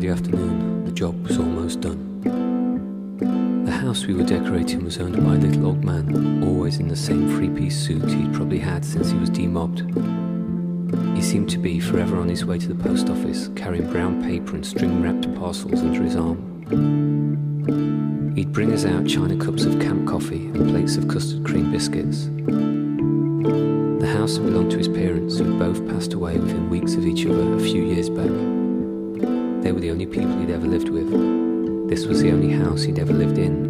Friday afternoon, the job was almost done. The house we were decorating was owned by a little old man, always in the same three-piece suit he'd probably had since he was demobbed. He seemed to be forever on his way to the post office, carrying brown paper and string-wrapped parcels under his arm. He'd bring us out china cups of camp coffee and plates of custard cream biscuits. The house had belonged to his parents, who had both passed away within weeks of each other a few years back. They were the only people he'd ever lived with. This was the only house he'd ever lived in.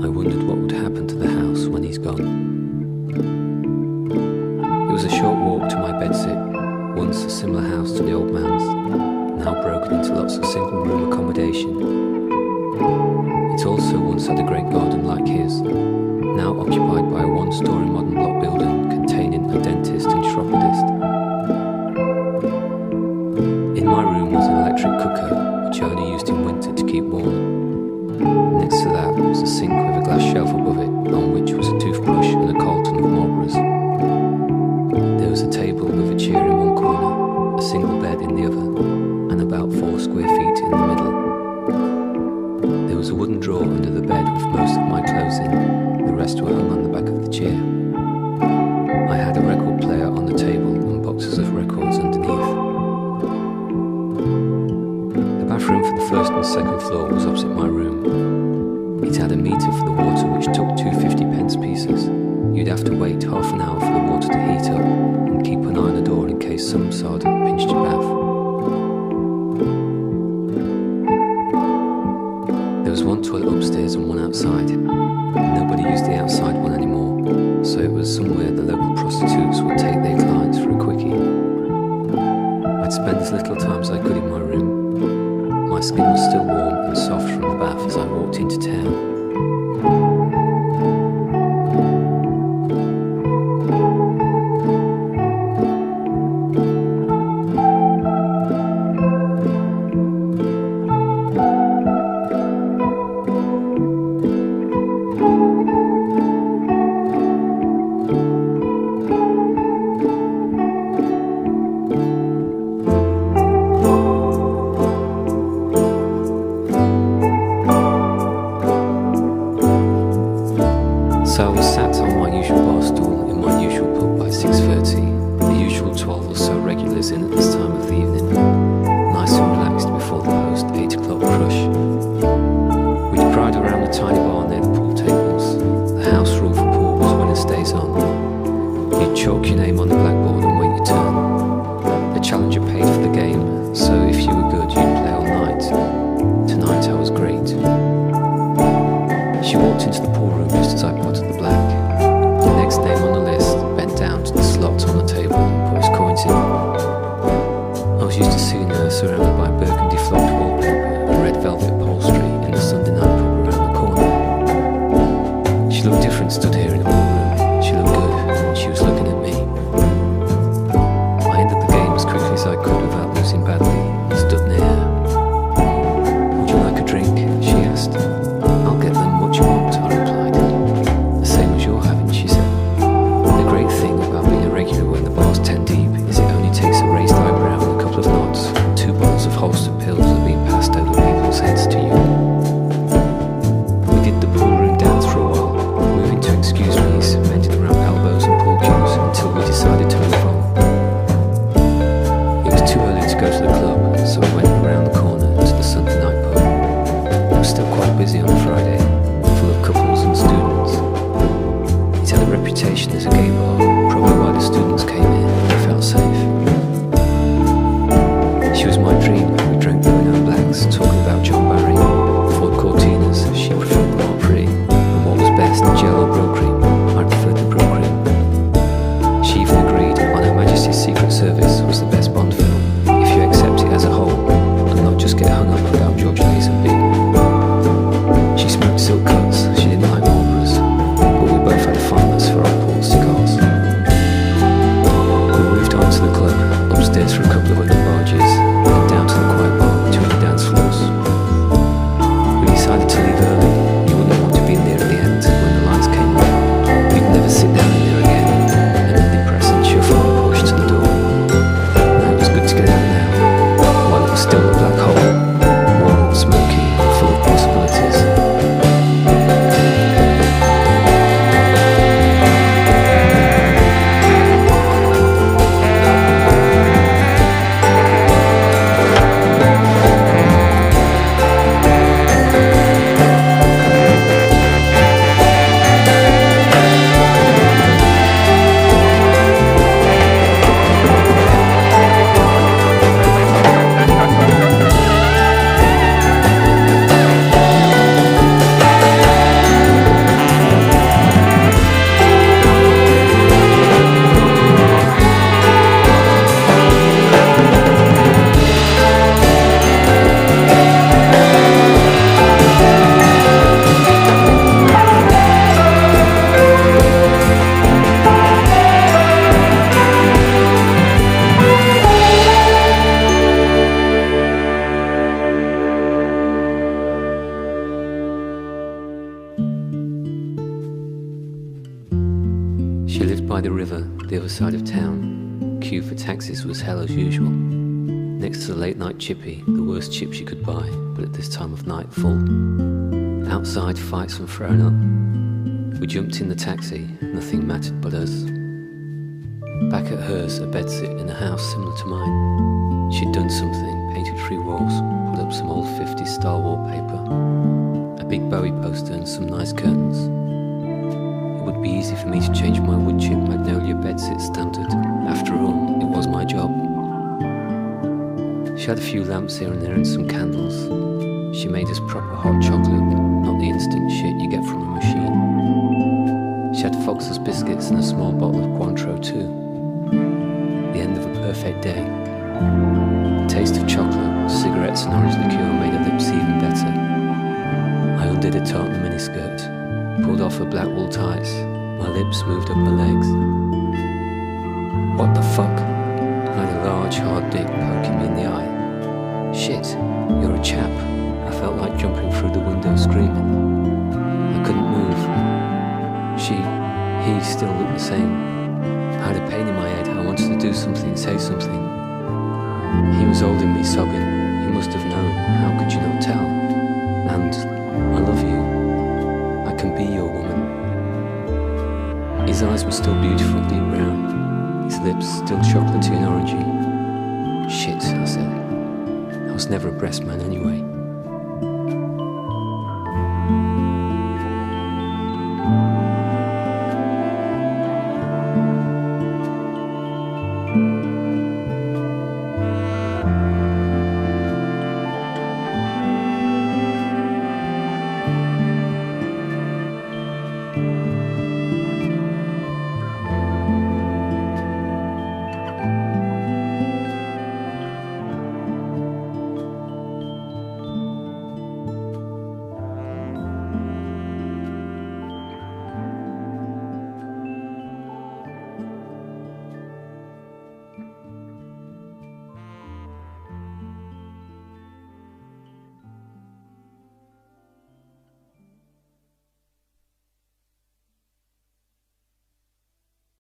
I wondered what would happen to the house when he's gone. It was a short walk to my bedsit, once a similar house to the old man's, now broken into lots of single-room accommodation. It also once had a great garden like his, now occupied by a one-storey modern block building containing a dentist and chiropodist. In my room was an electric cooker, which I only used in winter to keep warm. Next to that was a sink with a glass shelf above it, on which was a toothbrush and a carton of Marlboros. There was a table with a chair in one corner, a single bed in the other, and about 4 square feet in the middle. There was a wooden drawer under the bed with most of my clothes in. The rest were hung on the back of the chair. I had a record player on the table and boxes of records underneath. The bathroom for the first and second floor was opposite my room. It had a meter for the water which took 2 50-pence pieces. You'd have to wait half an hour for the water to heat up and keep an eye on the door in case some sod had pinched your bath. There was one toilet upstairs and one outside. Nobody used the outside one anymore, so it was somewhere the local prostitutes would take their clients for a quickie. I'd spend as little time as I could in my room. My skin was still warm and soft from the bath as I walked into town. So I was sat on my usual bar stool in my usual pub by 6:30, the usual 12 or so regulars in at this time of the evening, nice and relaxed before the post 8 o'clock crush. We'd crowd around the tiny bar near the pool tables. The house rule for pool was winner stays on. You'd chalk your name on the blackboard and wait your turn. The challenger paid for the game, so if you were good you'd play all night. Tonight I was great. She walked into the pool room just as I potted the black. The next name on the list bent down to the slot on the table and put his coins in. I was used to seeing her surrounded by burgundy flocked wallpaper and red velvet upholstery in the Sunday night pub around the corner. She looked different stood here in the pool room. She looked good, and she was looking at me. I ended the game as quickly as I could without losing badly and stood near her. "Would you like a drink?" she asked. "I'll get them what you want," I replied. "The same as you're having," she said. The great thing about being a regular when the bar's 10 deep is it only takes a raised eyebrow and a couple of nods, and 2 bottles of holstered pills are being passed over people's heads to you. We did the pool room dance for a while, moving to excuse me's, bending around elbows and pool cues until we decided to move on. It was too early to go to the club, so we went around the corner to the Sunday night pub. It was still quite busy on a Friday, full of couples and students. It had a reputation as a gay bar, probably why the students came here and they felt safe. She was my dream. We drank Bruno Blacks, talking about John Barry, Ford Cortinas. She preferred Mark Pretty, and what was best, Jello Brill Cream. I preferred the Brill Cream. She even agreed on Her Majesty's Secret Service was the best Bond film, if you accept it as a whole, and not just get hung up about George Lazenby. She smoked silk cuts, she didn't like Marlboros, but we both had a fondness for old Paul cigars. We moved on to the club, upstairs for a couple of other barges, and down to the quiet bar between the dance floors. She lived by the river, the other side of town. Queue for taxis was hell as usual. Next to the late night chippy, the worst chip she could buy, but at this time of night full. Outside, fights were thrown up. We jumped in the taxi, nothing mattered but us. Back at hers, a bedsit in a house similar to mine. She'd done something, painted 3 walls, put up some old 50s style wallpaper, a big Bowie poster and some nice curtains. It would be easy for me to change my wood chip magnolia bedsit standard. After all, it was my job. She had a few lamps here and there and some candles. She made us proper hot chocolate, not the instant shit you get from a machine. She had Fox's biscuits and a small bottle of Cointreau too. The end of a perfect day. The taste of chocolate, cigarettes and orange liqueur made her lips even better. I undid a tartan miniskirt, pulled off her black wool tights. My lips moved up her legs. What the fuck? I had a large hard dick poking me in the eye. Shit, you're a chap. I felt like jumping through the window screaming. I couldn't move. He still looked the same. I had a pain in my head. I wanted to do something, say something. He was holding me, sobbing. He must have known. How could you not tell? And I love you. I can be your woman. His eyes were still beautiful, deep brown. His lips still chocolatey and orangey. Shit, I said. I was never a breast man anyway.